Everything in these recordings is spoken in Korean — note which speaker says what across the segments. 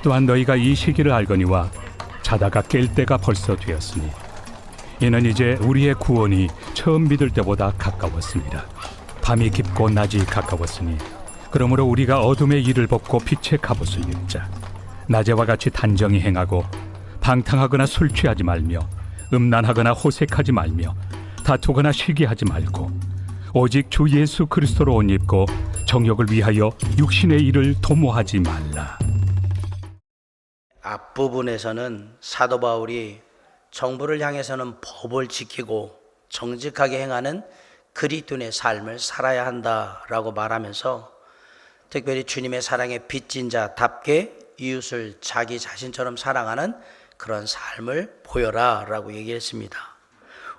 Speaker 1: 또한 너희가 이 시기를 알거니와 자다가 깰 때가 벌써 되었으니 이는 이제 우리의 구원이 처음 믿을 때보다 가까웠습니다. 밤이 깊고 낮이 가까웠으니 그러므로 우리가 어둠의 일을 벗고 빛의 갑옷을 입자. 낮에와 같이 단정히 행하고 방탕하거나 술 취하지 말며 음란하거나 호색하지 말며 다투거나 시기하지 말고 오직 주 예수 그리스도로 옷 입고 정욕을 위하여 육신의 일을 도모하지 말라.
Speaker 2: 앞부분에서는 사도 바울이 정부를 향해서는 법을 지키고 정직하게 행하는 그리스도인의 삶을 살아야 한다라고 말하면서 특별히 주님의 사랑에 빚진 자답게 이웃을 자기 자신처럼 사랑하는 그런 삶을 보여라 라고 얘기했습니다.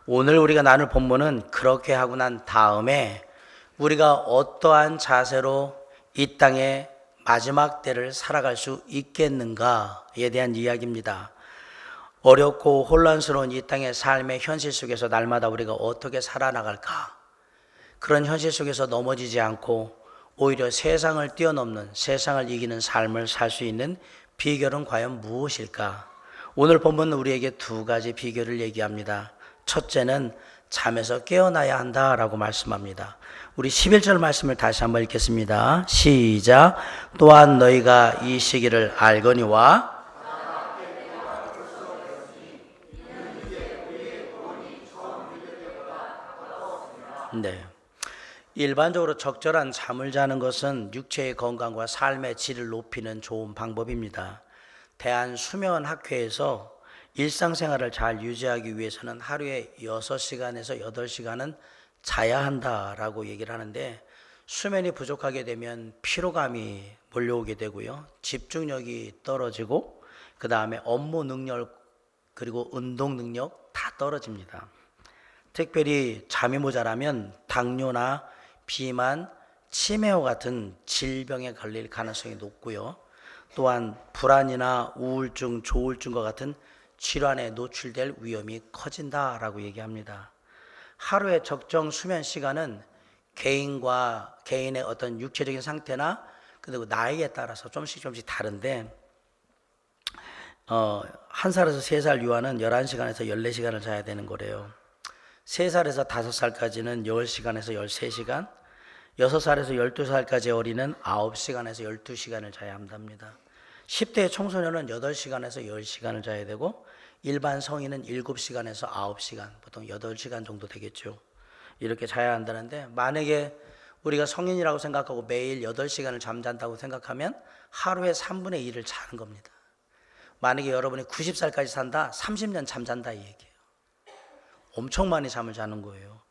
Speaker 2: 오늘 우리가 나눌 본문은 그렇게 하고 난 다음에 우리가 어떠한 자세로 이 땅의 마지막 때를 살아갈 수 있겠는가에 대한 이야기입니다. 어렵고 혼란스러운 이 땅의 삶의 현실 속에서 날마다 우리가 어떻게 살아나갈까? 그런 현실 속에서 넘어지지 않고 오히려 세상을 뛰어넘는, 세상을 이기는 삶을 살 수 있는 비결은 과연 무엇일까? 오늘 본문은 우리에게 두 가지 비결을 얘기합니다. 첫째는 잠에서 깨어나야 한다라고 말씀합니다. 우리 11절 말씀을 다시 한번 읽겠습니다. 시작. 또한 너희가 이 시기를 알거니와. 네. 일반적으로 적절한 잠을 자는 것은 육체의 건강과 삶의 질을 높이는 좋은 방법입니다. 대한수면학회에서 일상생활을 잘 유지하기 위해서는 하루에 6시간에서 8시간은 자야 한다라고 얘기를 하는데, 수면이 부족하게 되면 피로감이 몰려오게 되고요, 집중력이 떨어지고 그 다음에 업무 능력 그리고 운동 능력 다 떨어집니다. 특별히 잠이 모자라면 당뇨나 비만, 치매와 같은 질병에 걸릴 가능성이 높고요, 또한 불안이나 우울증, 조울증과 같은 질환에 노출될 위험이 커진다라고 얘기합니다. 하루의 적정 수면 시간은 개인과 개인의 어떤 육체적인 상태나 그리고 나이에 따라서 조금씩 다른데, 1살에서 3살 유아는 11시간에서 14시간을 자야 되는 거래요. 3살에서 5살까지는 10시간에서 13시간, 6살에서 12살까지 어린은 9시간에서 12시간을 자야 한답니다. 10대 청소년은 8시간에서 10시간을 자야 되고, 일반 성인은 7시간에서 9시간, 보통 8시간 정도 되겠죠. 이렇게 자야 한다는데, 만약에 우리가 성인이라고 생각하고 매일 8시간을 잠잔다고 생각하면 하루에 3분의 1을 자는 겁니다. 만약에 여러분이 90살까지 산다, 30년 잠잔다 이 얘기예요. 엄청 많이 잠을 자는 거예요.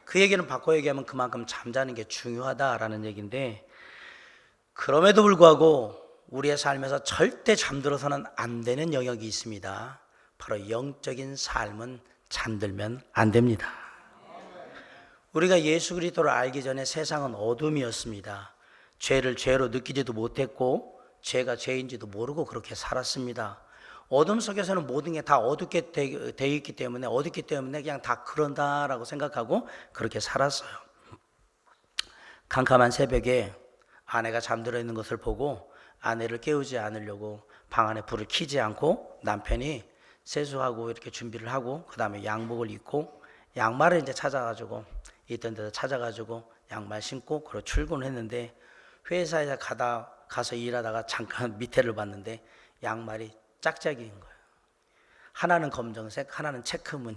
Speaker 2: 그 얘기는 바꿔 얘기하면 그만큼 잠자는 게 중요하다라는 얘기인데, 그럼에도 불구하고 우리의 삶에서 절대 잠들어서는 안 되는 영역이 있습니다. 바로 영적인 삶은 잠들면 안 됩니다. 우리가 예수 그리스도를 알기 전에 세상은 어둠이었습니다. 죄를 죄로 느끼지도 못했고 죄가 죄인지도 모르고 그렇게 살았습니다. 어둠 속에서는 모든 게 다 어둡게 되어 있기 때문에, 어둡기 때문에 그냥 다 그런다라고 생각하고 그렇게 살았어요. 캄캄한 새벽에 아내가 잠들어 있는 것을 보고 아내를 깨우지 않으려고 방 안에 불을 켜지 않고 남편이 세수하고 이렇게 준비를 하고 그 다음에 양복을 입고 양말을 이제 찾아가지고 있던 데서 찾아가지고 양말 신고 그러 출근을 했는데, 회사에 가서 일하다가 잠깐 밑에를 봤는데 양말이 짝짝이인 거예요. 하나는 검정색, 하나는 체크무늬.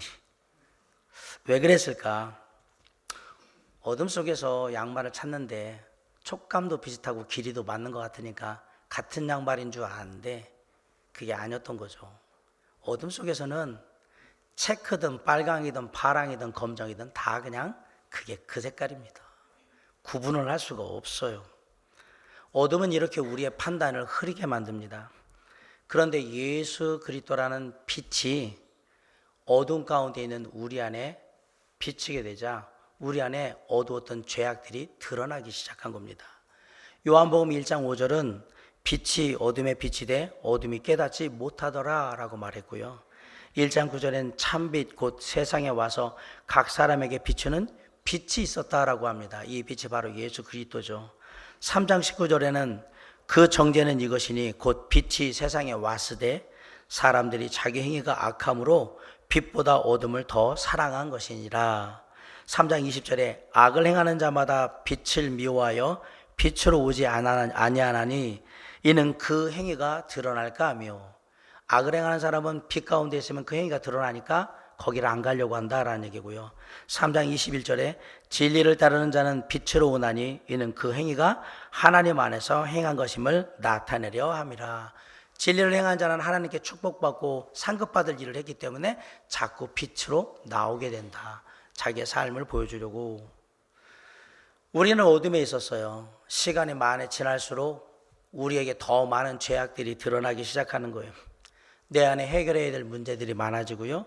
Speaker 2: 왜 그랬을까? 어둠 속에서 양말을 찾는데 촉감도 비슷하고 길이도 맞는 것 같으니까 같은 양말인 줄 아는데 그게 아니었던 거죠. 어둠 속에서는 체크든 빨강이든 파랑이든 검정이든 다 그냥 그게 그 색깔입니다. 구분을 할 수가 없어요. 어둠은 이렇게 우리의 판단을 흐리게 만듭니다. 그런데 예수 그리스도라는 빛이 어둠 가운데 있는 우리 안에 비치게 되자 우리 안에 어두웠던 죄악들이 드러나기 시작한 겁니다. 요한복음 1장 5절은 빛이 어둠에 빛이 돼 어둠이 깨닫지 못하더라 라고 말했고요, 1장 9절엔 참빛 곧 세상에 와서 각 사람에게 비추는 빛이 있었다라고 합니다. 이 빛이 바로 예수 그리스도죠. 3장 19절에는 그 정죄는 이것이니 곧 빛이 세상에 왔으되 사람들이 자기 행위가 악함으로 빛보다 어둠을 더 사랑한 것이니라. 3장 20절에 악을 행하는 자마다 빛을 미워하여 빛으로 오지 아니하나니 이는 그 행위가 드러날까 하며, 악을 행하는 사람은 빛 가운데 있으면 그 행위가 드러나니까 거기를 안 가려고 한다라는 얘기고요. 3장 21절에 진리를 따르는 자는 빛으로 오나니 이는 그 행위가 하나님 안에서 행한 것임을 나타내려 함이라. 진리를 행한 자는 하나님께 축복받고 상급받을 일을 했기 때문에 자꾸 빛으로 나오게 된다. 자기의 삶을 보여주려고. 우리는 어둠에 있었어요. 시간이 많이 지날수록 우리에게 더 많은 죄악들이 드러나기 시작하는 거예요. 내 안에 해결해야 될 문제들이 많아지고요.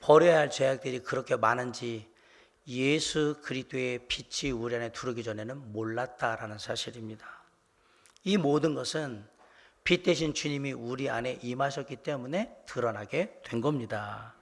Speaker 2: 버려야 할 죄악들이 그렇게 많은지 예수 그리스도의 빛이 우리 안에 들어오기 전에는 몰랐다라는 사실입니다. 이 모든 것은 빛 대신 주님이 우리 안에 임하셨기 때문에 드러나게 된 겁니다.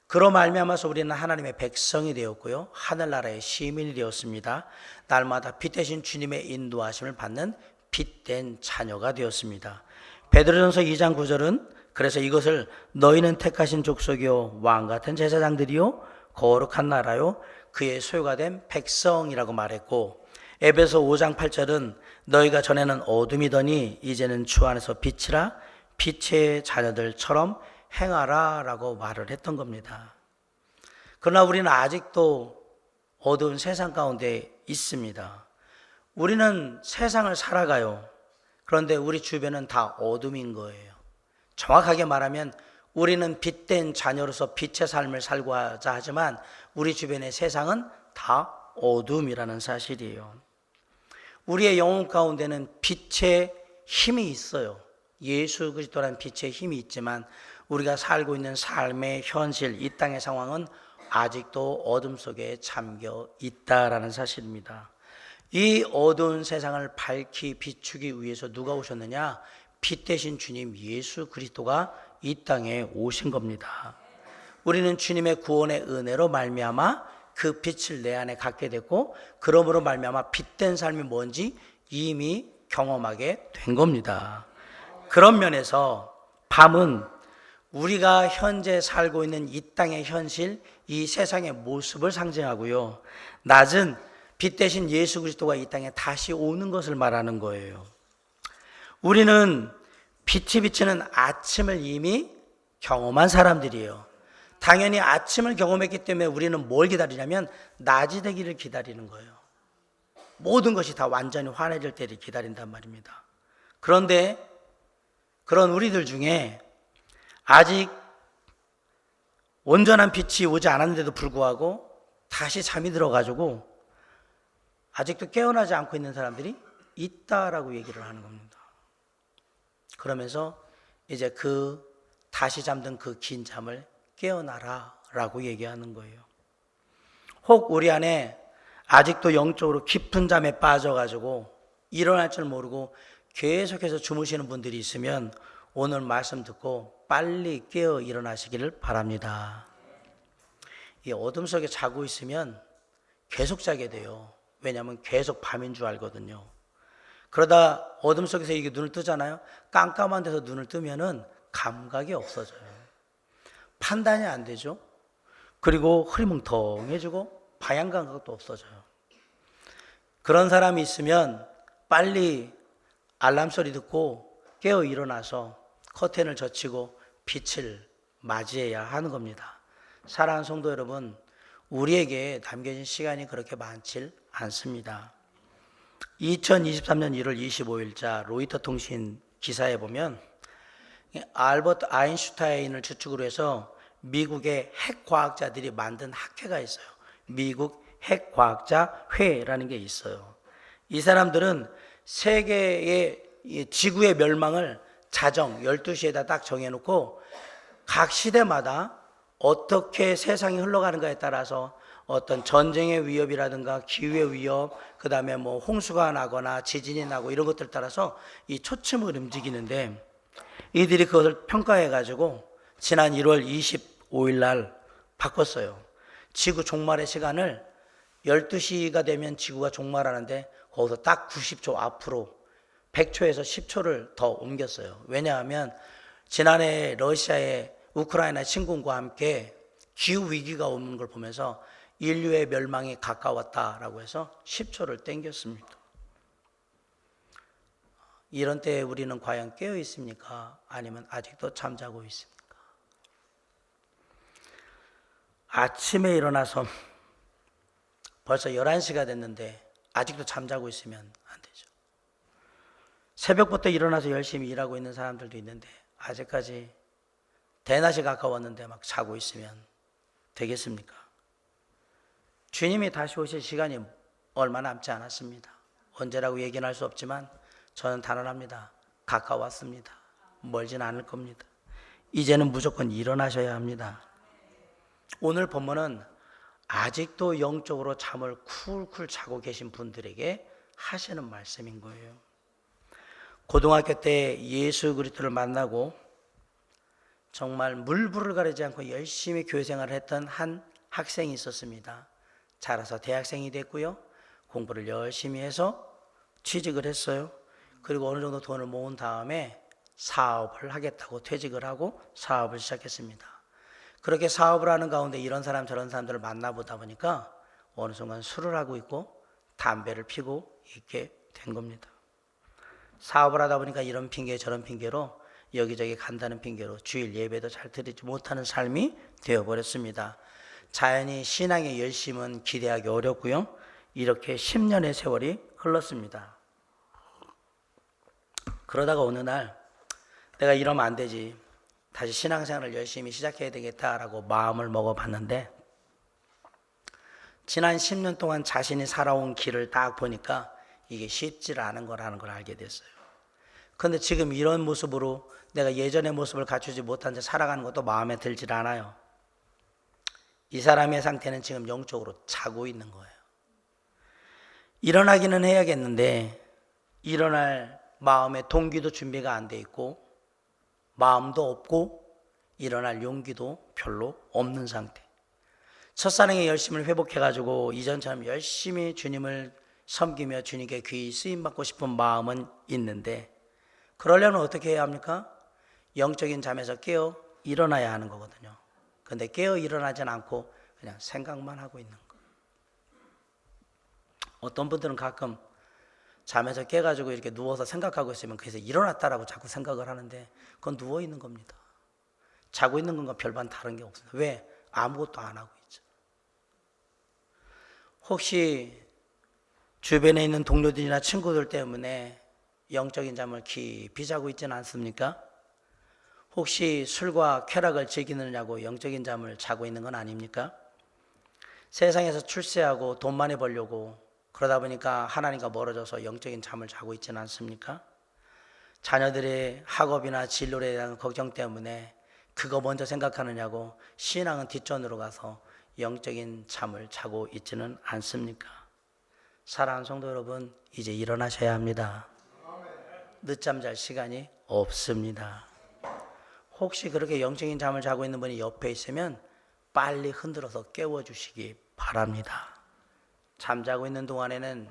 Speaker 2: 그로 말미암아서 우리는 하나님의 백성이 되었고요, 하늘나라의 시민이 되었습니다. 날마다 빛 대신 주님의 인도하심을 받는 빛된 자녀가 되었습니다. 베드로전서 2장 9절은 그래서 이것을 너희는 택하신 족속이요 왕같은 제사장들이요 거룩한 나라요 그의 소유가 된 백성이라고 말했고, 에베소 5장 8절은 너희가 전에는 어둠이더니 이제는 주 안에서 빛이라 빛의 자녀들처럼 행하라 라고 말을 했던 겁니다. 그러나 우리는 아직도 어두운 세상 가운데 있습니다. 우리는 세상을 살아가요. 그런데 우리 주변은 다 어둠인 거예요. 정확하게 말하면 우리는 빛된 자녀로서 빛의 삶을 살고자 하지만 우리 주변의 세상은 다 어둠이라는 사실이에요. 우리의 영혼 가운데는 빛의 힘이 있어요. 예수 그리스도라는 빛의 힘이 있지만 우리가 살고 있는 삶의 현실, 이 땅의 상황은 아직도 어둠 속에 잠겨 있다라는 사실입니다. 이 어두운 세상을 밝히 비추기 위해서 누가 오셨느냐? 빛 대신 주님 예수 그리스도가 이 땅에 오신 겁니다. 우리는 주님의 구원의 은혜로 말미암아 그 빛을 내 안에 갖게 됐고, 그러므로 말미암아 빛된 삶이 뭔지 이미 경험하게 된 겁니다. 그런 면에서 밤은 우리가 현재 살고 있는 이 땅의 현실, 이 세상의 모습을 상징하고요, 낮은 빛 대신 예수 그리스도가 이 땅에 다시 오는 것을 말하는 거예요. 우리는 빛이 비치는 아침을 이미 경험한 사람들이에요. 당연히 아침을 경험했기 때문에 우리는 뭘 기다리냐면 낮이 되기를 기다리는 거예요. 모든 것이 다 완전히 환해질 때를 기다린단 말입니다. 그런데 그런 우리들 중에 아직 온전한 빛이 오지 않았는데도 불구하고 다시 잠이 들어가지고 아직도 깨어나지 않고 있는 사람들이 있다라고 얘기를 하는 겁니다. 그러면서 이제 그 다시 잠든 그 긴 잠을 깨어나라 라고 얘기하는 거예요. 혹 우리 안에 아직도 영적으로 깊은 잠에 빠져가지고 일어날 줄 모르고 계속해서 주무시는 분들이 있으면 오늘 말씀 듣고 빨리 깨어 일어나시기를 바랍니다. 이 어둠 속에 자고 있으면 계속 자게 돼요. 왜냐하면 계속 밤인 줄 알거든요. 그러다 어둠 속에서 이게 눈을 뜨잖아요. 깜깜한 데서 눈을 뜨면은 감각이 없어져요. 판단이 안 되죠. 그리고 흐리멍텅해지고 방향 감각도 없어져요. 그런 사람이 있으면 빨리 알람 소리 듣고 깨어 일어나서 커튼을 젖히고 빛을 맞이해야 하는 겁니다. 사랑하는 성도 여러분, 우리에게 남겨진 시간이 그렇게 많지 않습니다. 2023년 1월 25일자 로이터 통신 기사에 보면 알버트 아인슈타인을 주축으로 해서 미국의 핵과학자들이 만든 학회가 있어요. 미국 핵과학자회라는 게 있어요. 이 사람들은 세계의 지구의 멸망을 자정 12시에다 딱 정해놓고 각 시대마다 어떻게 세상이 흘러가는가에 따라서 어떤 전쟁의 위협이라든가 기후의 위협, 그 다음에 뭐 홍수가 나거나 지진이 나고 이런 것들 따라서 이 초침을 움직이는데, 이들이 그것을 평가해가지고 지난 1월 25일 날 바꿨어요. 지구 종말의 시간을 12시가 되면 지구가 종말하는데 거기서 딱 90초 앞으로 100초에서 10초를 더 옮겼어요. 왜냐하면 지난해 러시아의 우크라이나 침공과 함께 기후 위기가 오는 걸 보면서 인류의 멸망이 가까웠다라고 해서 10초를 땡겼습니다. 이런 때에 우리는 과연 깨어 있습니까? 아니면 아직도 잠자고 있습니까? 아침에 일어나서 벌써 11시가 됐는데 아직도 잠자고 있으면 안 되죠. 새벽부터 일어나서 열심히 일하고 있는 사람들도 있는데 아직까지 대낮이 가까웠는데 막 자고 있으면 되겠습니까? 주님이 다시 오실 시간이 얼마 남지 않았습니다. 언제라고 얘기는 할 수 없지만 저는 단언합니다. 가까웠습니다. 멀진 않을 겁니다. 이제는 무조건 일어나셔야 합니다. 오늘 본문은 아직도 영적으로 잠을 쿨쿨 자고 계신 분들에게 하시는 말씀인 거예요. 고등학교 때 예수 그리스도를 만나고 정말 물불을 가리지 않고 열심히 교회 생활을 했던 한 학생이 있었습니다. 자라서 대학생이 됐고요. 공부를 열심히 해서 취직을 했어요. 그리고 어느 정도 돈을 모은 다음에 사업을 하겠다고 퇴직을 하고 사업을 시작했습니다. 그렇게 사업을 하는 가운데 이런 사람 저런 사람들을 만나보다 보니까 어느 순간 술을 하고 있고 담배를 피고 있게 된 겁니다. 사업을 하다 보니까 이런 핑계 저런 핑계로 여기저기 간다는 핑계로 주일 예배도 잘 드리지 못하는 삶이 되어버렸습니다. 자연히 신앙의 열심은 기대하기 어렵고요. 이렇게 10년의 세월이 흘렀습니다. 그러다가 어느 날 내가 이러면 안 되지, 다시 신앙생활을 열심히 시작해야 되겠다라고 마음을 먹어봤는데 지난 10년 동안 자신이 살아온 길을 딱 보니까 이게 쉽지 않은 거라는 걸 알게 됐어요. 그런데 지금 이런 모습으로 내가 예전의 모습을 갖추지 못한 채 살아가는 것도 마음에 들질 않아요. 이 사람의 상태는 지금 영적으로 자고 있는 거예요. 일어나기는 해야겠는데 일어날 마음의 동기도 준비가 안 돼 있고 마음도 없고 일어날 용기도 별로 없는 상태. 첫사랑의 열심을 회복해가지고 이전처럼 열심히 주님을 섬기며 주님께 귀히 쓰임받고 싶은 마음은 있는데 그러려면 어떻게 해야 합니까? 영적인 잠에서 깨어 일어나야 하는 거거든요. 그런데 깨어 일어나진 않고 그냥 생각만 하고 있는 거. 어떤 분들은 가끔 잠에서 깨가지고 이렇게 누워서 생각하고 있으면 그래서 일어났다라고 자꾸 생각을 하는데 그건 누워 있는 겁니다. 자고 있는 건가 별반 다른 게 없습니다. 왜? 아무것도 안 하고 있죠. 혹시 주변에 있는 동료들이나 친구들 때문에 영적인 잠을 깊이 자고 있지는 않습니까? 혹시 술과 쾌락을 즐기느냐고 영적인 잠을 자고 있는 건 아닙니까? 세상에서 출세하고 돈 많이 벌려고 그러다 보니까 하나님과 멀어져서 영적인 잠을 자고 있지는 않습니까? 자녀들의 학업이나 진로에 대한 걱정 때문에 그거 먼저 생각하느냐고 신앙은 뒷전으로 가서 영적인 잠을 자고 있지는 않습니까? 사랑하는 성도 여러분, 이제 일어나셔야 합니다. 늦잠 잘 시간이 없습니다. 혹시 그렇게 영적인 잠을 자고 있는 분이 옆에 있으면 빨리 흔들어서 깨워주시기 바랍니다. 잠자고 있는 동안에는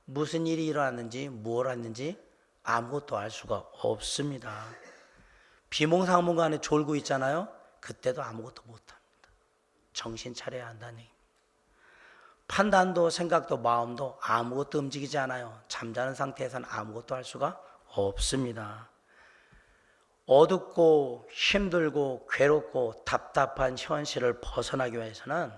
Speaker 2: 무슨 일이 일어났는지 무엇을 했는지 아무것도 알 수가 없습니다. 비몽사몽간에 졸고 있잖아요. 그때도 아무것도 못합니다. 정신 차려야 한다는 얘기입니다. 판단도 생각도 마음도 아무것도 움직이지 않아요. 잠자는 상태에서는 아무것도 할 수가 없습니다. 어둡고 힘들고 괴롭고 답답한 현실을 벗어나기 위해서는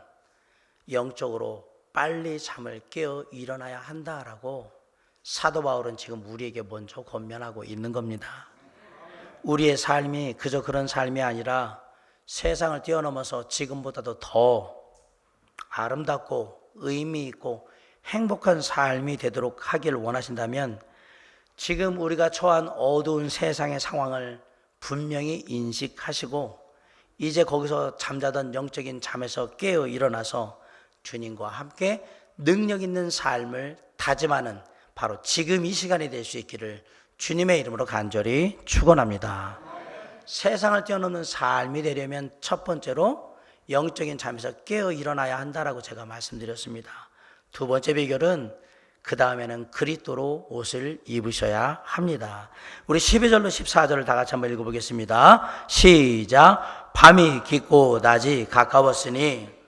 Speaker 2: 영적으로 빨리 잠을 깨어 일어나야 한다라고 사도 바울은 지금 우리에게 먼저 권면하고 있는 겁니다. 우리의 삶이 그저 그런 삶이 아니라 세상을 뛰어넘어서 지금보다도 더 아름답고 의미 있고 행복한 삶이 되도록 하기를 원하신다면 지금 우리가 처한 어두운 세상의 상황을 분명히 인식하시고 이제 거기서 잠자던 영적인 잠에서 깨어 일어나서 주님과 함께 능력 있는 삶을 다짐하는 바로 지금 이 시간이 될 수 있기를 주님의 이름으로 간절히 축원합니다. 세상을 뛰어넘는 삶이 되려면 첫 번째로 영적인 잠에서 깨어 일어나야 한다라고 제가 말씀드렸습니다. 두 번째 비결은 그 다음에는 그리스도로 옷을 입으셔야 합니다. 우리 12절로 14절을 다 같이 한번 읽어보겠습니다. 시작. 밤이 깊고 낮이 가까웠으니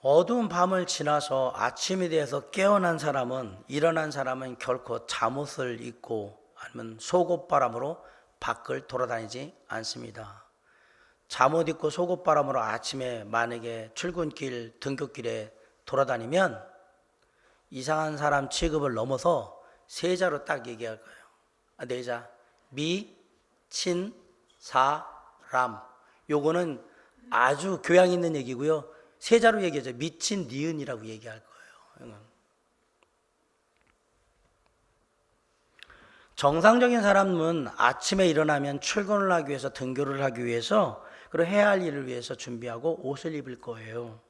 Speaker 2: 어두운 밤을 지나서 아침이 되어서 깨어난 사람은, 일어난 사람은 결코 잠옷을 입고 아니면 속옷바람으로 밖을 돌아다니지 않습니다. 잠옷 입고 속옷바람으로 아침에 만약에 출근길, 등굣길에 돌아다니면 이상한 사람 취급을 넘어서 세 자로 딱 얘기할 거예요. 네 자. 미, 친, 사, 람. 요거는 아주 교양 있는 얘기고요. 세 자로 얘기하죠. 미친 니은이라고 얘기할 거예요. 정상적인 사람은 아침에 일어나면 출근을 하기 위해서, 등교를 하기 위해서, 그리고 해야 할 일을 위해서 준비하고 옷을 입을 거예요.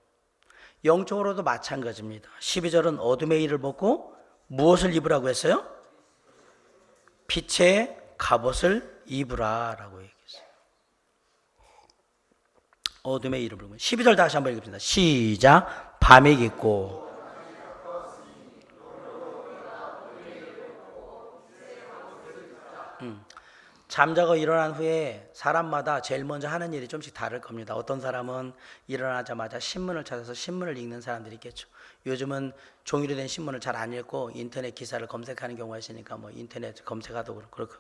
Speaker 2: 영적으로도 마찬가지입니다. 12절은 어둠의 일을 벗고 무엇을 입으라고 했어요? 빛의 갑옷을 입으라 라고 얘기했어요. 어둠의 일을 벗고. 12절 다시 한번 읽읍시다. 시작. 밤이 깊고 잠자고 일어난 후에 사람마다 제일 먼저 하는 일이 좀씩 다를 겁니다. 어떤 사람은 일어나자마자 신문을 찾아서 신문을 읽는 사람들이 있겠죠. 요즘은 종이로 된 신문을 잘 안 읽고 인터넷 기사를 검색하는 경우가 있으니까 뭐 인터넷 검색하도 그렇고,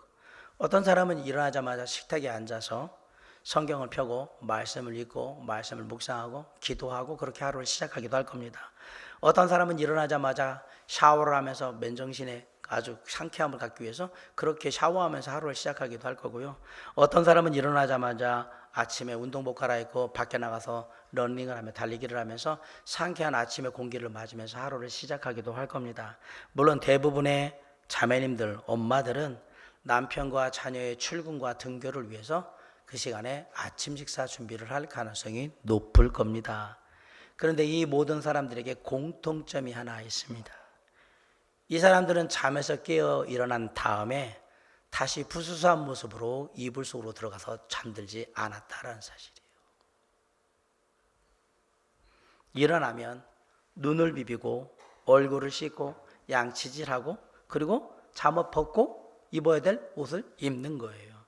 Speaker 2: 어떤 사람은 일어나자마자 식탁에 앉아서 성경을 펴고 말씀을 읽고 말씀을 묵상하고 기도하고 그렇게 하루를 시작하기도 할 겁니다. 어떤 사람은 일어나자마자 샤워를 하면서 맨정신에 아주 상쾌함을 갖기 위해서 그렇게 샤워하면서 하루를 시작하기도 할 거고요. 어떤 사람은 일어나자마자 아침에 운동복 갈아입고 밖에 나가서 러닝을 하며 달리기를 하면서 상쾌한 아침의 공기를 맞으면서 하루를 시작하기도 할 겁니다. 물론 대부분의 자매님들, 엄마들은 남편과 자녀의 출근과 등교를 위해서 그 시간에 아침 식사 준비를 할 가능성이 높을 겁니다. 그런데 이 모든 사람들에게 공통점이 하나 있습니다. 이 사람들은 잠에서 깨어 일어난 다음에 다시 부수수한 모습으로 이불 속으로 들어가서 잠들지 않았다라는 사실이에요. 일어나면 눈을 비비고 얼굴을 씻고 양치질하고 그리고 잠옷 벗고 입어야 될 옷을 입는 거예요.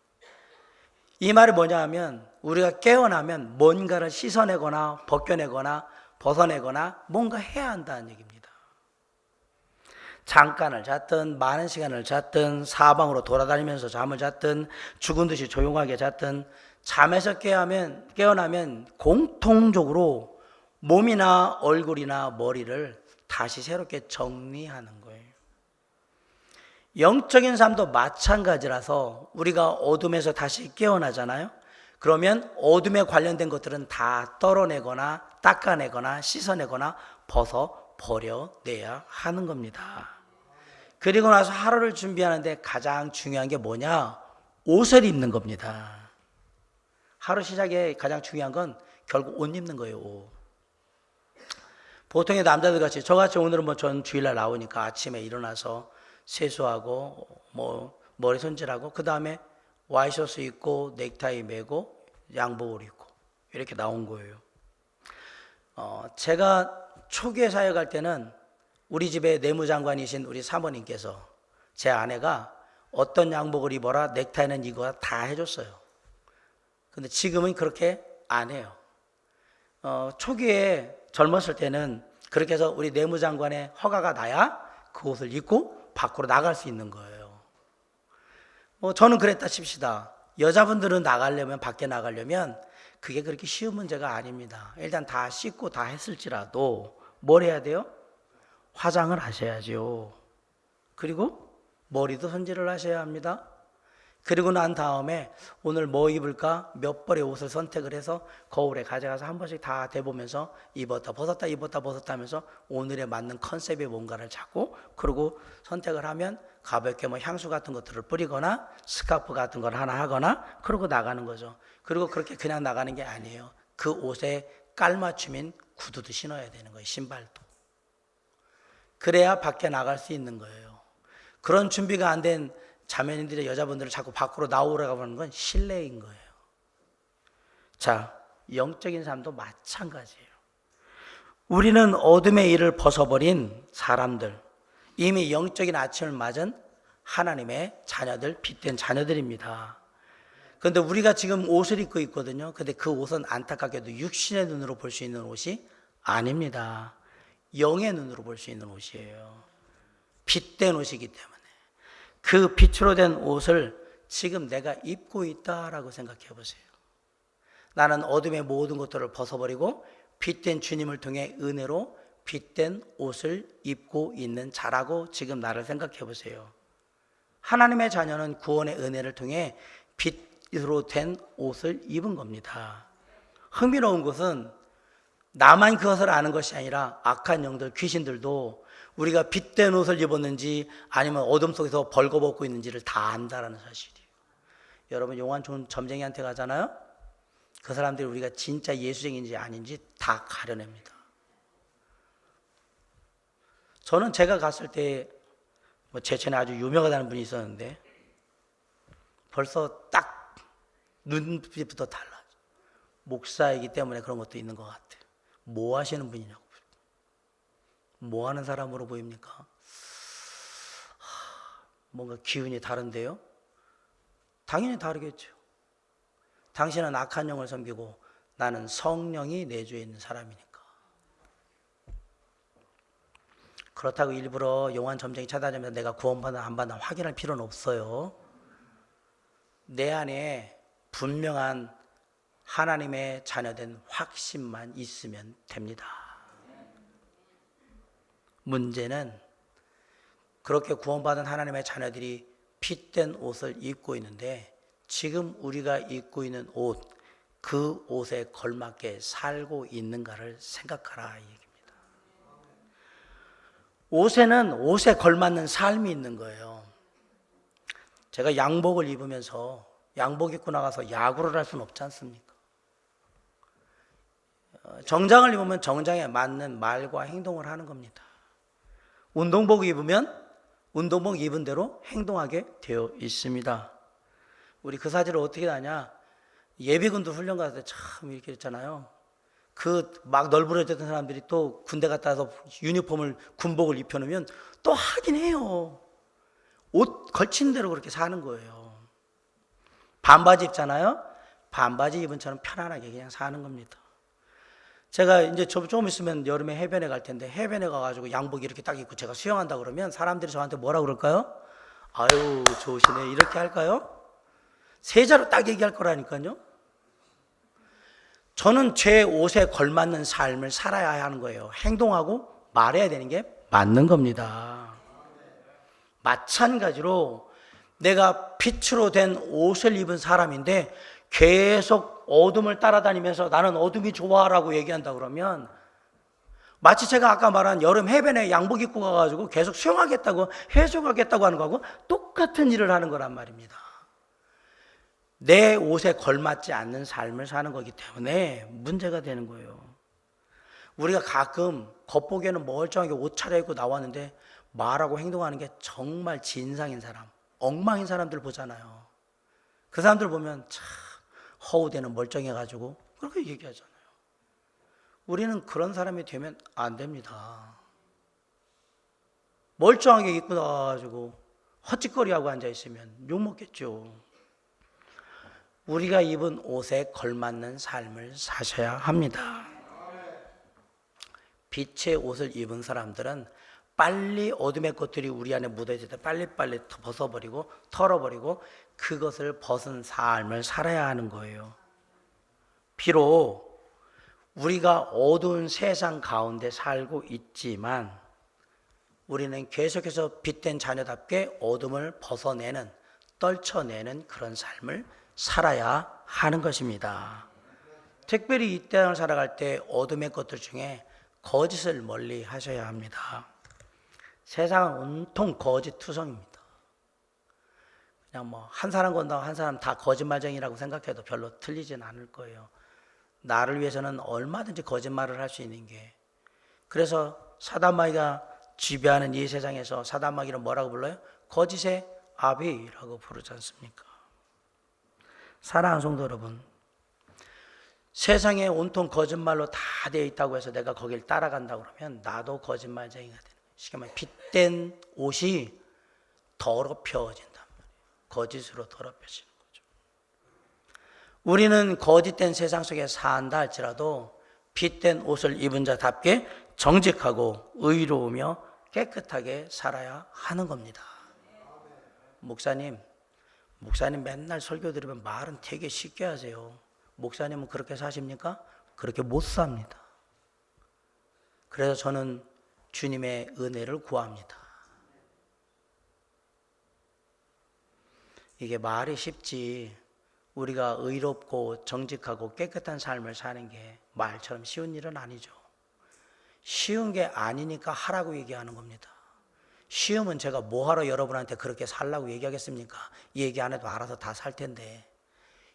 Speaker 2: 이 말이 뭐냐 하면 우리가 깨어나면 뭔가를 씻어내거나 벗겨내거나 벗어내거나 뭔가 해야 한다는 얘기입니다. 잠깐을 잤든 많은 시간을 잤든 사방으로 돌아다니면서 잠을 잤든 죽은 듯이 조용하게 잤든 잠에서 깨어나면 공통적으로 몸이나 얼굴이나 머리를 다시 새롭게 정리하는 거예요. 영적인 삶도 마찬가지라서 우리가 어둠에서 다시 깨어나잖아요. 그러면 어둠에 관련된 것들은 다 떨어내거나 닦아내거나 씻어내거나 버려내야 하는 겁니다. 그리고 나서 하루를 준비하는데 가장 중요한 게 뭐냐? 옷을 입는 겁니다. 하루 시작에 가장 중요한 건 결국 옷 입는 거예요. 옷. 보통의 남자들 같이 저같이 오늘은 뭐 전 주일날 나오니까 아침에 일어나서 세수하고 뭐 머리 손질하고 그 다음에 와이셔츠 입고 넥타이 매고 양복을 입고 이렇게 나온 거예요. 제가 초기에 사역할 때는 우리 집에 내무장관이신 우리 사모님께서 제 아내가 어떤 양복을 입어라 넥타이는 이거 다 해줬어요. 근데 지금은 그렇게 안 해요. 초기에 젊었을 때는 그렇게 해서 우리 내무장관의 허가가 나야 그 옷을 입고 밖으로 나갈 수 있는 거예요. 저는 그랬다 칩시다. 여자분들은 밖에 나가려면 그게 그렇게 쉬운 문제가 아닙니다. 일단 다 씻고 다 했을지라도 뭘 해야 돼요? 화장을 하셔야죠. 그리고 머리도 손질을 하셔야 합니다. 그리고 난 다음에 오늘 뭐 입을까 몇 벌의 옷을 선택을 해서 거울에 가져가서 한 번씩 다 대보면서 입었다 벗었다 입었다 벗었다 하면서 오늘에 맞는 컨셉의 뭔가를 찾고 그리고 선택을 하면 가볍게 뭐 향수 같은 것들을 뿌리거나 스카프 같은 걸 하나 하거나 그러고 나가는 거죠. 그리고 그렇게 그냥 나가는 게 아니에요. 그 옷에 깔맞춤인 구두도 신어야 되는 거예요. 신발도. 그래야 밖에 나갈 수 있는 거예요. 그런 준비가 안 된 자매님들의 여자분들을 자꾸 밖으로 나오라고 하는 건 실례인 거예요. 자, 영적인 삶도 마찬가지예요. 우리는 어둠의 일을 벗어버린 사람들, 이미 영적인 아침을 맞은 하나님의 자녀들, 빛된 자녀들입니다. 그런데 우리가 지금 옷을 입고 있거든요. 근데 그 옷은 안타깝게도 육신의 눈으로 볼 수 있는 옷이 아닙니다. 영의 눈으로 볼 수 있는 옷이에요. 빛된 옷이기 때문에 그 빛으로 된 옷을 지금 내가 입고 있다라고 생각해 보세요. 나는 어둠의 모든 것들을 벗어버리고 빛된 주님을 통해 은혜로 빛된 옷을 입고 있는 자라고 지금 나를 생각해 보세요. 하나님의 자녀는 구원의 은혜를 통해 빛으로 된 옷을 입은 겁니다. 흥미로운 것은 나만 그것을 아는 것이 아니라 악한 영들, 귀신들도 우리가 빛된 옷을 입었는지 아니면 어둠 속에서 벌거벗고 있는지를 다 안다라는 사실이에요. 여러분 용한 점쟁이한테 가잖아요. 그 사람들이 우리가 진짜 예수쟁인지 아닌지 다 가려냅니다. 저는 제가 갔을 때 제천에 아주 유명하다는 분이 있었는데 벌써 딱 눈빛부터 달라져. 목사이기 때문에 그런 것도 있는 것 같아요. 뭐 하시는 분이냐고. 뭐 하는 사람으로 보입니까? 뭔가 기운이 다른데요? 당연히 다르겠죠. 당신은 악한 영을 섬기고 나는 성령이 내주에 있는 사람이니까. 그렇다고 일부러 용한 점쟁이 찾아다니면서 내가 구원받나 안 받나 확인할 필요는 없어요. 내 안에 분명한 하나님의 자녀된 확신만 있으면 됩니다. 문제는 그렇게 구원받은 하나님의 자녀들이 빛된 옷을 입고 있는데 지금 우리가 입고 있는 옷, 그 옷에 걸맞게 살고 있는가를 생각하라 이 얘기입니다. 옷에는 옷에 걸맞는 삶이 있는 거예요. 제가 양복을 입으면서 양복 입고 나가서 야구를 할 수는 없지 않습니까? 정장을 입으면 정장에 맞는 말과 행동을 하는 겁니다. 운동복 입으면 운동복 입은 대로 행동하게 되어 있습니다. 우리 그 사실을 어떻게 아냐? 예비군도 훈련 갔을 때 참 이렇게 했잖아요. 그 막 널브러졌던 사람들이 또 군대 갔다 와서 유니폼을 군복을 입혀놓으면 또 하긴 해요. 옷 걸친 대로 그렇게 사는 거예요. 반바지 입잖아요. 반바지 입은 처럼 편안하게 그냥 사는 겁니다. 제가 이제 조금 있으면 여름에 해변에 갈 텐데 해변에 가가지고 양복 이렇게 딱 입고 제가 수영한다 그러면 사람들이 저한테 뭐라 그럴까요? 아유 좋으시네 이렇게 할까요? 세자로 딱 얘기할 거라니까요. 저는 제 옷에 걸맞는 삶을 살아야 하는 거예요. 행동하고 말해야 되는 게 맞는 겁니다. 마찬가지로 내가 빛으로 된 옷을 입은 사람인데 계속 어둠을 따라다니면서 나는 어둠이 좋아라고 얘기한다 그러면 마치 제가 아까 말한 여름 해변에 양복 입고 가가지고 계속 수영하겠다고 해수하겠다고 하는 거하고 똑같은 일을 하는 거란 말입니다. 내 옷에 걸맞지 않는 삶을 사는 거기 때문에 문제가 되는 거예요. 우리가 가끔 겉보기에는 멀쩡하게 옷 차려입고 나왔는데 말하고 행동하는 게 정말 진상인 사람, 엉망인 사람들 보잖아요. 그 사람들 보면 참 허우대는 멀쩡해가지고 그렇게 얘기하잖아요. 우리는 그런 사람이 되면 안 됩니다. 멀쩡하게 입고 나와가지고 헛짓거리하고 앉아있으면 욕먹겠죠. 우리가 입은 옷에 걸맞는 삶을 사셔야 합니다. 빛의 옷을 입은 사람들은 빨리 어둠의 것들이 우리 안에 묻어있을 때 빨리빨리 벗어버리고 털어버리고 그것을 벗은 삶을 살아야 하는 거예요. 비록 우리가 어두운 세상 가운데 살고 있지만 우리는 계속해서 빛된 자녀답게 어둠을 벗어내는, 떨쳐내는 그런 삶을 살아야 하는 것입니다. 특별히 이 땅을 살아갈 때 어둠의 것들 중에 거짓을 멀리 하셔야 합니다. 세상은 온통 거짓 투성입니다. 그냥 뭐 한 사람 건너고 한 사람 다 거짓말쟁이라고 생각해도 별로 틀리진 않을 거예요. 나를 위해서는 얼마든지 거짓말을 할 수 있는 게. 그래서 사단마귀가 지배하는 이 세상에서 사단마귀를 뭐라고 불러요? 거짓의 아비라고 부르지 않습니까? 사랑하는 성도 여러분, 세상에 온통 거짓말로 다 되어 있다고 해서 내가 거길 따라간다고 그러면 나도 거짓말쟁이가 되는 거예요. 쉽게 말해 핏된 옷이 더럽혀진단 말이에요. 거짓으로 더럽혀지는 거죠. 우리는 거짓된 세상 속에 산다 할지라도 핏된 옷을 입은 자답게 정직하고 의로우며 깨끗하게 살아야 하는 겁니다. 목사님 맨날 설교 들으면 말은 되게 쉽게 하세요. 목사님은 그렇게 사십니까? 그렇게 못 삽니다. 그래서 저는 주님의 은혜를 구합니다. 이게 말이 쉽지, 우리가 의롭고 정직하고 깨끗한 삶을 사는 게 말처럼 쉬운 일은 아니죠. 쉬운 게 아니니까 하라고 얘기하는 겁니다. 쉬우면 제가 뭐하러 여러분한테 그렇게 살라고 얘기하겠습니까? 얘기 안 해도 알아서 다 살 텐데.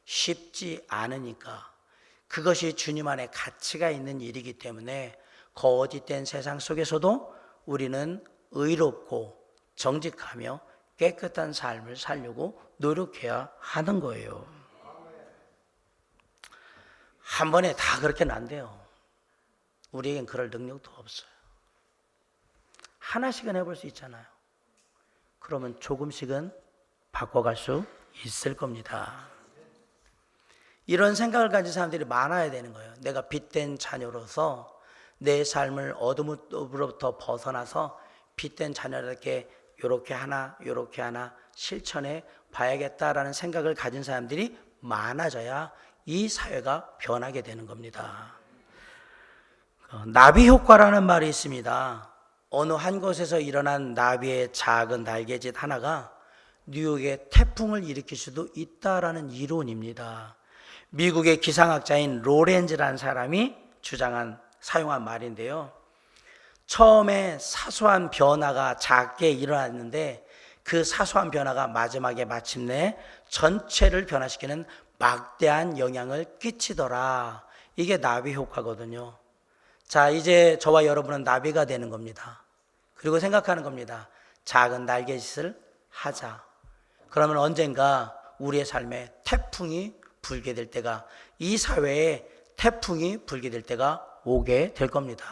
Speaker 2: 쉽지 않으니까, 그것이 주님 안에 가치가 있는 일이기 때문에 거짓된 세상 속에서도 우리는 의롭고 정직하며 깨끗한 삶을 살려고 노력해야 하는 거예요. 한 번에 다 그렇게는 안 돼요. 우리에겐 그럴 능력도 없어요. 하나씩은 해볼 수 있잖아요. 그러면 조금씩은 바꿔갈 수 있을 겁니다. 이런 생각을 가진 사람들이 많아야 되는 거예요. 내가 빛된 자녀로서 내 삶을 어둠으로부터 벗어나서 빛된 자녀답게 요렇게 하나 실천해 봐야겠다라는 생각을 가진 사람들이 많아져야 이 사회가 변하게 되는 겁니다. 나비 효과라는 말이 있습니다. 어느 한 곳에서 일어난 나비의 작은 날개짓 하나가 뉴욕에 태풍을 일으킬 수도 있다라는 이론입니다. 미국의 기상학자인 로렌즈라는 사람이 사용한 말인데요. 처음에 사소한 변화가 작게 일어났는데 그 사소한 변화가 마지막에 마침내 전체를 변화시키는 막대한 영향을 끼치더라. 이게 나비 효과거든요. 자, 이제 저와 여러분은 나비가 되는 겁니다. 그리고 생각하는 겁니다. 작은 날개짓을 하자. 그러면 언젠가 우리의 삶에 태풍이 불게 될 때가, 이 사회에 태풍이 불게 될 때가 오게 될 겁니다.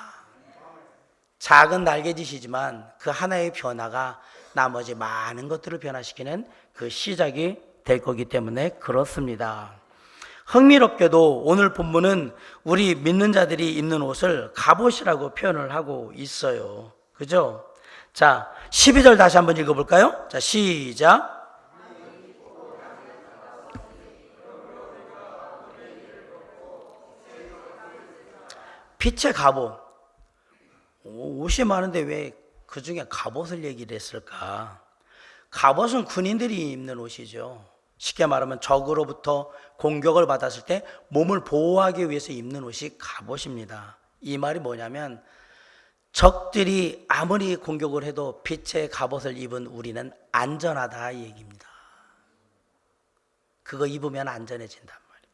Speaker 2: 작은 날개짓이지만 그 하나의 변화가 나머지 많은 것들을 변화시키는 그 시작이 될 거기 때문에 그렇습니다. 흥미롭게도 오늘 본문은 우리 믿는 자들이 입는 옷을 갑옷이라고 표현을 하고 있어요. 그죠? 자, 12절 다시 한번 읽어볼까요? 자, 시작. 빛의 갑옷. 옷이 많은데 왜 그 중에 갑옷을 얘기를 했을까? 갑옷은 군인들이 입는 옷이죠. 쉽게 말하면 적으로부터 공격을 받았을 때 몸을 보호하기 위해서 입는 옷이 갑옷입니다. 이 말이 뭐냐면 적들이 아무리 공격을 해도 빛의 갑옷을 입은 우리는 안전하다 이 얘기입니다. 그거 입으면 안전해진단 말이에요.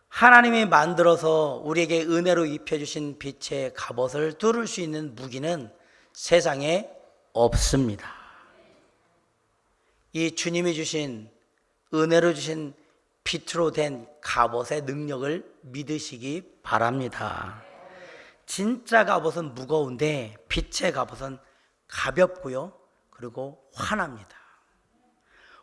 Speaker 2: 하나님이 만들어서 우리에게 은혜로 입혀주신 빛의 갑옷을 뚫을 수 있는 무기는 세상에 없습니다. 이 주님이 주신, 은혜로 주신 빛으로 된 갑옷의 능력을 믿으시기 바랍니다. 진짜 갑옷은 무거운데 빛의 갑옷은 가볍고요, 그리고 환합니다.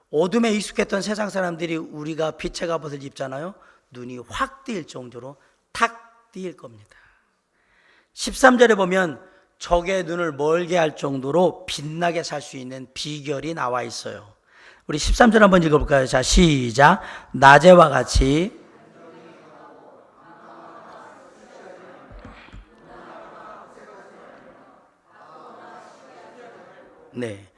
Speaker 2: 어둠에 익숙했던 세상 사람들이 우리가 빛의 갑옷을 입잖아요. 눈이 확 뜨일 정도로 탁 뜨일 겁니다. 13절에 보면 적의 눈을 멀게 할 정도로 빛나게 살 수 있는 비결이 나와 있어요. 우리 13절 한번 읽어볼까요? 자, 시작. 낮에와 같이 네,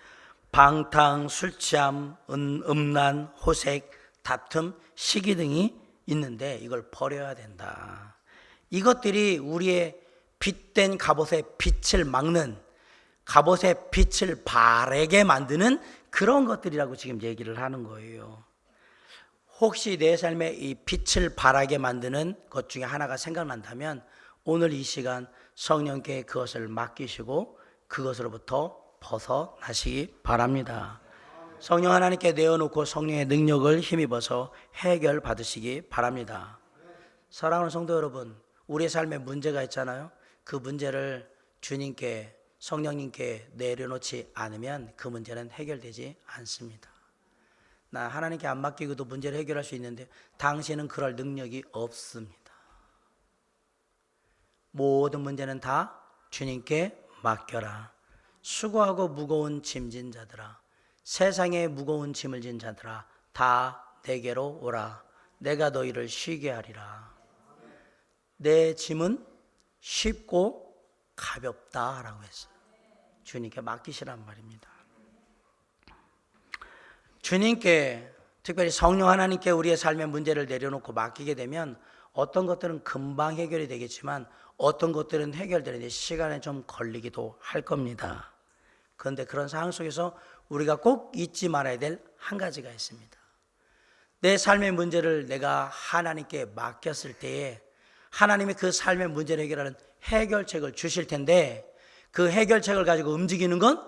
Speaker 2: 방탕, 술 취함, 음란, 호색, 다툼, 시기 등이 있는데 이걸 버려야 된다. 이것들이 우리의 빛된 갑옷의 빛을 막는, 갑옷의 빛을 바래게 만드는 그런 것들이라고 지금 얘기를 하는 거예요. 혹시 내 삶에 이 빛을 발하게 만드는 것 중에 하나가 생각난다면 오늘 이 시간 성령께 그것을 맡기시고 그것으로부터 벗어나시기 바랍니다. 성령 하나님께 내어놓고 성령의 능력을 힘입어서 해결받으시기 바랍니다. 사랑하는 성도 여러분, 우리의 삶에 문제가 있잖아요. 그 문제를 주님께, 성령님께 내려놓지 않으면 그 문제는 해결되지 않습니다. 나 하나님께 안 맡기고도 문제를 해결할 수 있는데 당신은 그럴 능력이 없습니다. 모든 문제는 다 주님께 맡겨라. 수고하고 무거운 짐진 자들아, 세상에 무거운 짐을 진 자들아, 다 내게로 오라. 내가 너희를 쉬게 하리라. 내 짐은 쉽고 가볍다라고 했어요. 주님께 맡기시란 말입니다. 주님께, 특별히 성령 하나님께 우리의 삶의 문제를 내려놓고 맡기게 되면 어떤 것들은 금방 해결이 되겠지만 어떤 것들은 해결되는데 시간이 좀 걸리기도 할 겁니다. 그런데 그런 상황 속에서 우리가 꼭 잊지 말아야 될 한 가지가 있습니다. 내 삶의 문제를 내가 하나님께 맡겼을 때에 하나님이 그 삶의 문제를 해결하는 해결책을 주실 텐데 그 해결책을 가지고 움직이는 건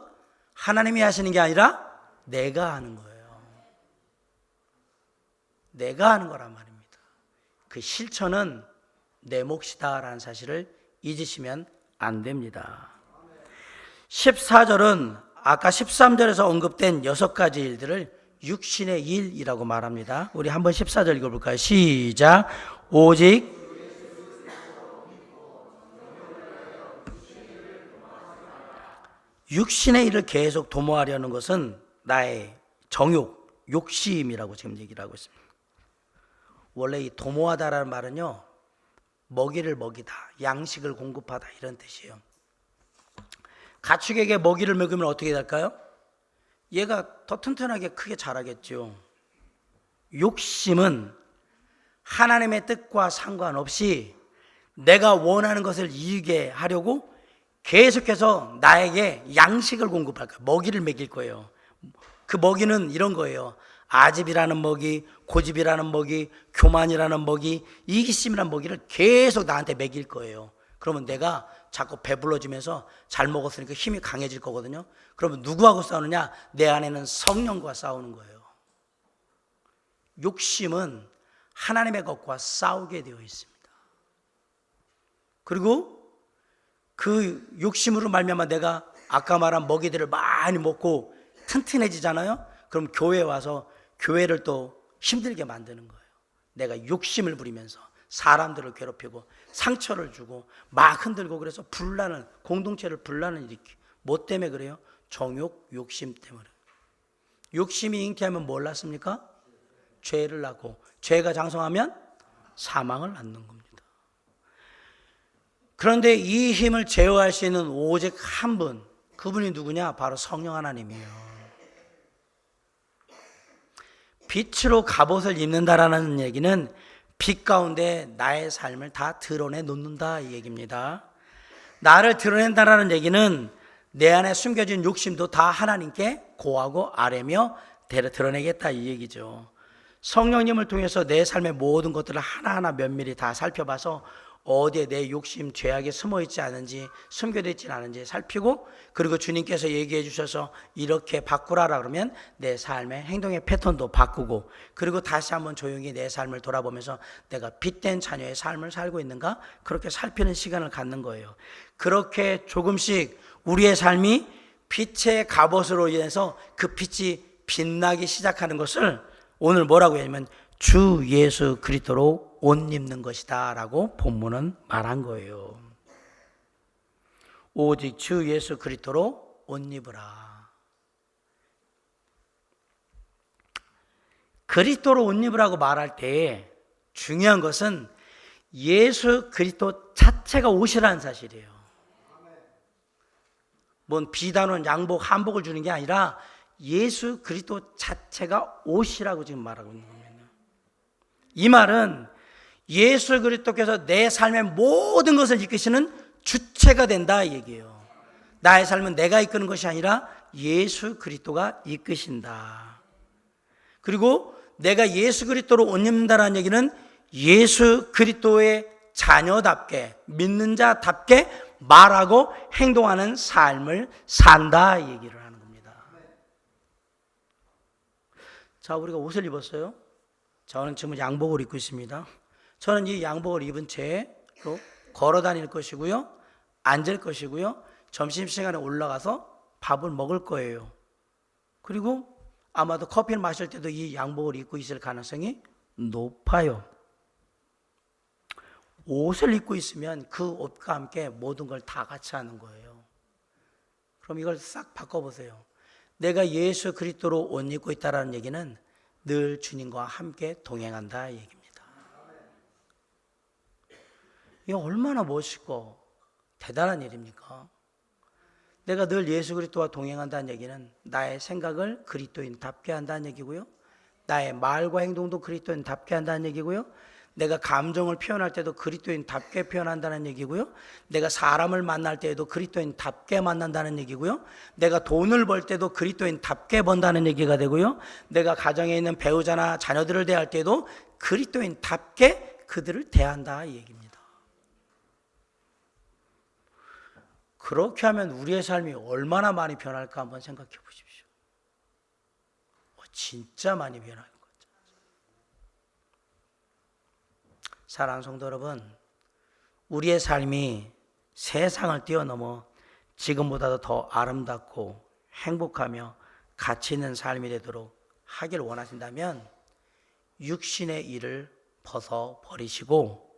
Speaker 2: 하나님이 하시는 게 아니라 내가 하는 거예요. 내가 하는 거란 말입니다. 그 실천은 내 몫이다라는 사실을 잊으시면 안 됩니다. 14절은 아까 13절에서 언급된 6가지 일들을 육신의 일이라고 말합니다. 우리 한번 14절 읽어볼까요? 시작. 오직 육신의 일을 계속 도모하려는 것은 나의 정욕, 욕심이라고 지금 얘기를 하고 있습니다. 원래 이 도모하다라는 말은요, 먹이를 먹이다, 양식을 공급하다 이런 뜻이에요. 가축에게 먹이를 먹이면 어떻게 될까요? 얘가 더 튼튼하게 크게 자라겠죠. 욕심은 하나님의 뜻과 상관없이 내가 원하는 것을 이루게 하려고 계속해서 나에게 양식을 공급할 거예요. 먹이를 먹일 거예요. 그 먹이는 이런 거예요. 아집이라는 먹이, 고집이라는 먹이, 교만이라는 먹이, 이기심이라는 먹이를 계속 나한테 먹일 거예요. 그러면 내가 자꾸 배불러지면서 잘 먹었으니까 힘이 강해질 거거든요. 그러면 누구하고 싸우느냐? 내 안에는 성령과 싸우는 거예요. 욕심은 하나님의 것과 싸우게 되어 있습니다. 그리고 그 욕심으로 말미암아 내가 아까 말한 먹이들을 많이 먹고 튼튼해지잖아요. 그럼 교회에 와서 교회를 또 힘들게 만드는 거예요. 내가 욕심을 부리면서 사람들을 괴롭히고 상처를 주고 막 흔들고 그래서 분란을, 공동체를 분란을 일으키고. 뭐 때문에 그래요? 정욕, 욕심 때문에. 욕심이 잉태하면 뭘 낳습니까? 죄를 낳고, 죄가 장성하면 사망을 낳는 겁니다. 그런데 이 힘을 제어할 수 있는 오직 한 분, 그분이 누구냐? 바로 성령 하나님이에요. 빛으로 갑옷을 입는다라는 얘기는 빛 가운데 나의 삶을 다 드러내 놓는다 이 얘기입니다. 나를 드러낸다라는 얘기는 내 안에 숨겨진 욕심도 다 하나님께 고하고 아뢰며 드러내겠다 이 얘기죠. 성령님을 통해서 내 삶의 모든 것들을 하나하나 면밀히 다 살펴봐서 어디에 내 욕심, 죄악이 숨어있지 않은지, 숨겨져 있지 않은지 살피고, 그리고 주님께서 얘기해 주셔서 이렇게 바꾸라라 그러면 내 삶의 행동의 패턴도 바꾸고, 그리고 다시 한번 조용히 내 삶을 돌아보면서 내가 빛된 자녀의 삶을 살고 있는가, 그렇게 살피는 시간을 갖는 거예요. 그렇게 조금씩 우리의 삶이 빛의 갑옷으로 인해서 그 빛이 빛나기 시작하는 것을 오늘 뭐라고 하냐면 주 예수 그리스도로 옷 입는 것이다 라고 본문은 말한 거예요. 오직 주 예수 그리스도로 옷 입으라. 그리스도로 옷 입으라고 말할 때 중요한 것은 예수 그리스도 자체가 옷이라는 사실이에요. 뭔 비단원, 양복, 한복을 주는 게 아니라 예수 그리스도 자체가 옷이라고 지금 말하고 있는 겁니다. 이 말은 예수 그리스도께서 내 삶의 모든 것을 이끄시는 주체가 된다 이 얘기예요. 나의 삶은 내가 이끄는 것이 아니라 예수 그리스도가 이끄신다. 그리고 내가 예수 그리스도로 옷 입는다는 얘기는 예수 그리스도의 자녀답게, 믿는 자답게 말하고 행동하는 삶을 산다 얘기를 하는 겁니다. 자, 우리가 옷을 입었어요. 저는 지금 양복을 입고 있습니다. 저는 이 양복을 입은 채로 걸어 다닐 것이고요, 앉을 것이고요, 점심시간에 올라가서 밥을 먹을 거예요. 그리고 아마도 커피를 마실 때도 이 양복을 입고 있을 가능성이 높아요. 옷을 입고 있으면 그 옷과 함께 모든 걸 다 같이 하는 거예요. 그럼 이걸 싹 바꿔보세요. 내가 예수 그리스도로 옷 입고 있다는 얘기는 늘 주님과 함께 동행한다 얘기입니다. 이게 얼마나 멋있고 대단한 일입니까? 내가 늘 예수 그리스도와 동행한다는 얘기는 나의 생각을 그리스도인답게 한다는 얘기고요, 나의 말과 행동도 그리스도인답게 한다는 얘기고요, 내가 감정을 표현할 때도 그리스도인답게 표현한다는 얘기고요, 내가 사람을 만날 때에도 그리스도인답게 만난다는 얘기고요, 내가 돈을 벌 때도 그리스도인답게 번다는 얘기가 되고요, 내가 가정에 있는 배우자나 자녀들을 대할 때도 그리스도인답게 그들을 대한다 이 얘기입니다. 그렇게 하면 우리의 삶이 얼마나 많이 변할까 한번 생각해 보십시오. 진짜 많이 변할 거죠. 사랑하는 성도 여러분, 우리의 삶이 세상을 뛰어넘어 지금보다도 더 아름답고 행복하며 가치 있는 삶이 되도록 하길 원하신다면 육신의 일을 벗어버리시고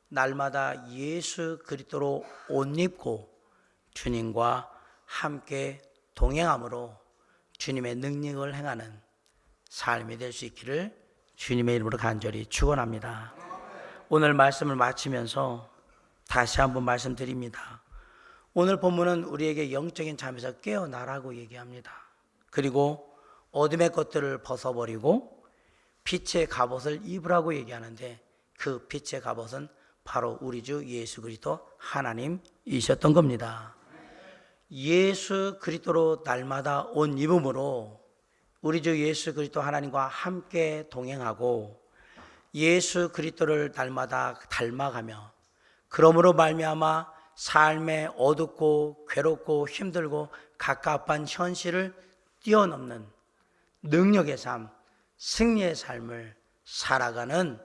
Speaker 2: 날마다 예수 그리스도로 옷 입고 주님과 함께 동행함으로 주님의 능력을 행하는 삶이 될 수 있기를 주님의 이름으로 간절히 축원합니다. 오늘 말씀을 마치면서 다시 한번 말씀드립니다. 오늘 본문은 우리에게 영적인 잠에서 깨어나라고 얘기합니다. 그리고 어둠의 것들을 벗어버리고 빛의 갑옷을 입으라고 얘기하는데 그 빛의 갑옷은 바로 우리 주 예수 그리스도 하나님이셨던 겁니다. 예수 그리스도로 날마다 옷 입음으로 우리 주 예수 그리스도 하나님과 함께 동행하고 예수 그리스도를 날마다 닮아가며 그러므로 말미암아 삶에 어둡고 괴롭고 힘들고 갑갑한 현실을 뛰어넘는 능력의 삶, 승리의 삶을 살아가는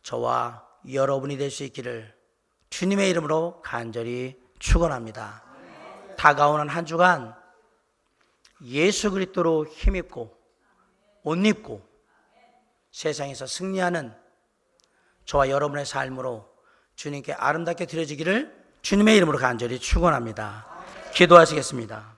Speaker 2: 저와 여러분이 될 수 있기를 주님의 이름으로 간절히 축원합니다. 다가오는 한 주간 예수 그리스도로 힘입고 옷 입고 세상에서 승리하는 저와 여러분의 삶으로 주님께 아름답게 드려지기를 주님의 이름으로 간절히 축원합니다. 기도하시겠습니다.